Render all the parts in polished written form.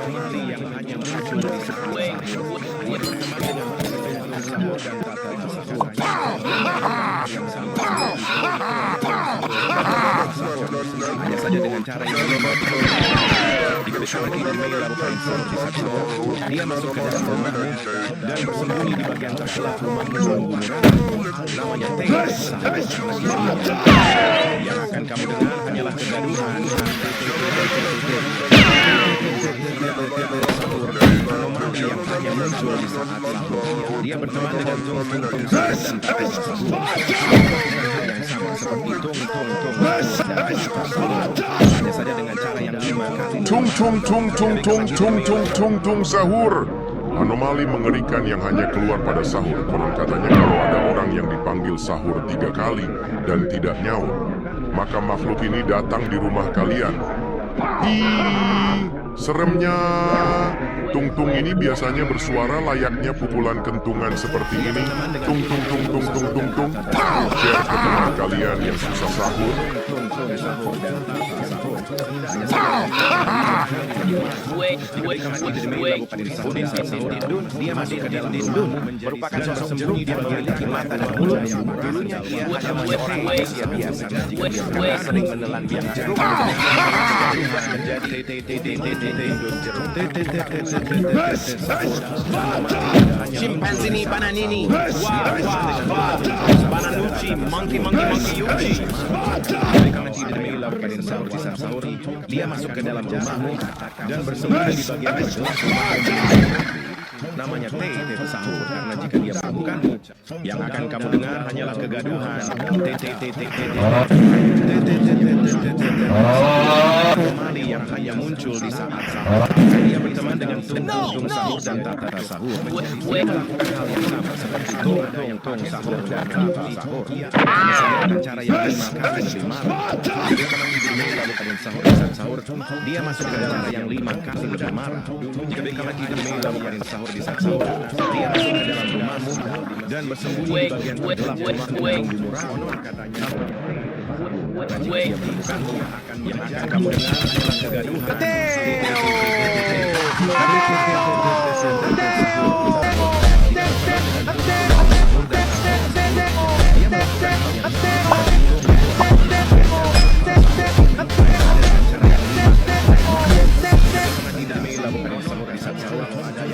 anomali yang hanya muncul di saat sahur. Dia berteman dengan tung-tung sahur dan tata sahur. Yang sama hanya saja dengan cara yang berbeda. Jika lagi Mei lakukan seperti sahur, dia masuk ke dalam rumahmu dan bersembunyi di bagian tergelap rumahmu murah. Namanya T. Yang akan kamu dengar hanyalah kegaduhan. Anomali yang hanya muncul di saat sahur. Dia berteman dengan tung-tung sahur dan tata sahur. Yang sama seperti tung-tung hanya saja dengan cara yang 5 kali. Tung sahur. Anomali mengerikan yang hanya keluar pada sahur. Konon katanya kalau ada orang yang dipanggil sahur 3 kali dan tidak nyaut, maka makhluk ini datang di rumah kalian. Seremnya. Tung-tung ini biasanya bersuara layaknya pukulan kentungan seperti ini. Tung. Share ke teman kalian yang susah sahur. Dia masuk ke dalam dindun, merupakan sosok jeruk yang memiliki mata dan mulut. Dulunya dia hanya manusia biasa, jika dia sering menelan biang jeruk menjadi chimpanzee bananini, bananuchi, monkey yuchi. Karena tidak melakukan sahur, dia masuk ke dalam rumahmu dan bersembunyi di bagian gelap rumahmu. Namanya T sahur, karena jika dia menemukanmu, yang akan kamu dengar hanyalah kegaduhan. Anomali yang hanya muncul di saat sahur. Dia berteman dengan tung sahur dan tata sahur. Dia melakukan hal yang sama seperti tung sahur dan tata sahur. Dengan cara yang 5 kali lebih marah. Dia melakukan sahur di saat sahur. Dia masuk ke dalam yang 5 kali lebih marah. Jika lagi melakukan sahur di saat sahur, dia masuk ke dalam rumahmu dan bersembunyi di bagian tergelap rumahmu menunggu murah. Katanya yang akan kamu dengar adalah kegaduhan.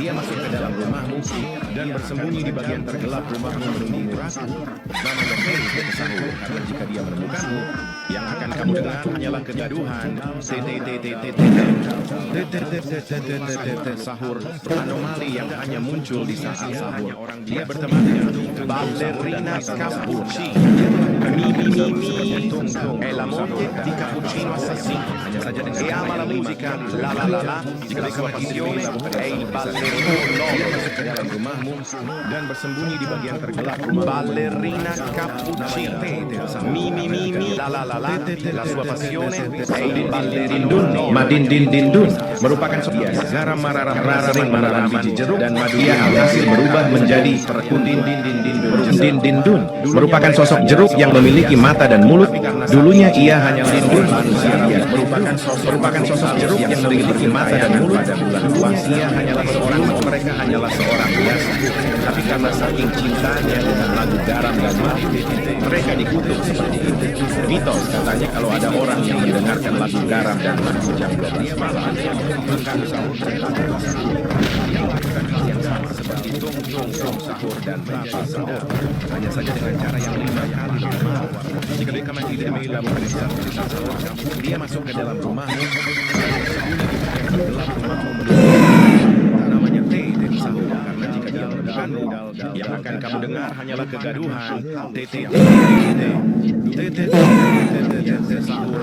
Dia masuk ke dalam rumahmu dan bersembunyi di bagian tergelap rumahmu menunggu murah. Namanya T sahur, karena jika dia menemukanmu, yang akan kamu dengar hanyalah kegaduhan. Sahur, anomali yang hanya muncul di saat sahur. Dia berteman dengan ballerina cappuccino. È la moglie di cappuccino assassino. E ama la musica, la. Jika la sua passione è il ballerino lolo. Masuk ke dalam rumahmu dan bersembunyi di bagian tergelap rumah. Ballerina cappuccino. La. La sua passione è il ballerino lolo. Madin dindun merupakan biasa. Garam mararah sering menelan biji jeruk dan dia alhasil berubah menjadi dindun. Merupakan sosok jeruk yang memiliki mata dan mulut. Dulunya ia hanya dindun manusia biasa. Merupakan sosok jeruk yang memiliki mata dan mulut. Ia hanyalah mereka hanyalah seorang biasa. Tapi karena saking cintanya dengan lagu garam dan madu, mereka dikutuk seperti itu. Mitos katanya kalau ada orang yang mendengarkan lagu garam dan madu jam 12 malam, yang sama seperti tung sahur dan tata sahur. Hanya saja dengan cara yang 5 kali lama. Jika mereka tidak melakukan sahur, dia masuk ke dalam rumahmu, gelap rumahmu namanya T sahur, karena jika dia menemukanmu, yang akan kamu dengar hanyalah kegaduhan. Sahur,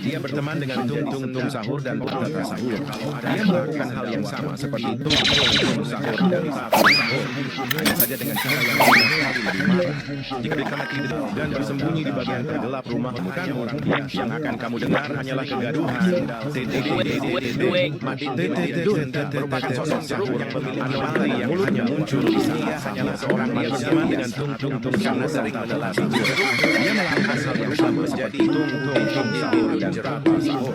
dia berteman dengan tung sahur dan tata sahur. Dia melakukan hal yang sama seperti tung sahur dan tata sahur. Hanya saja dengan cara yang 5 kali lebih marah. Jika mereka tidak dan bersembunyi di bagian tergelap rumah kamu, yang akan kamu dengar hanyalah kegaduhan. Merupakan sosok sahur yang memiliki anomali yang hanya muncul di sini. Hanyalah seorang yang berteman dengan tung karena sering menelan biji jeruk. Dia melakukan hal yang sama menjadi tung sahur dan tata sahur.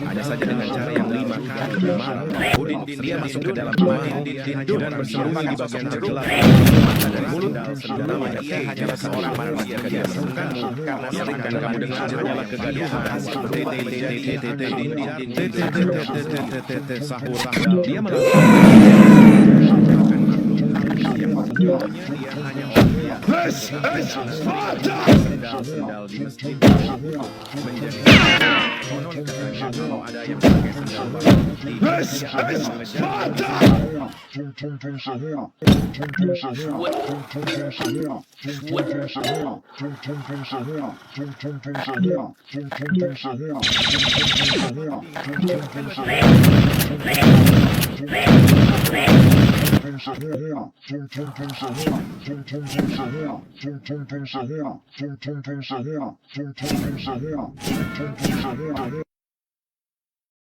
hanya saja dengan cara yang 5 kali mahal. Udin dia masuk ke dalam rumah dan bersembunyi di bagian tergelap. Mata dari mulut namanya hanyalah seorang manusia yang menemukanmu karena sering akan kamu dengar hanyalah kegaduhan. Sahur dia melakukan dia hanya sendal di masjid menjadi konon katanya kalau ada yang pakai sendal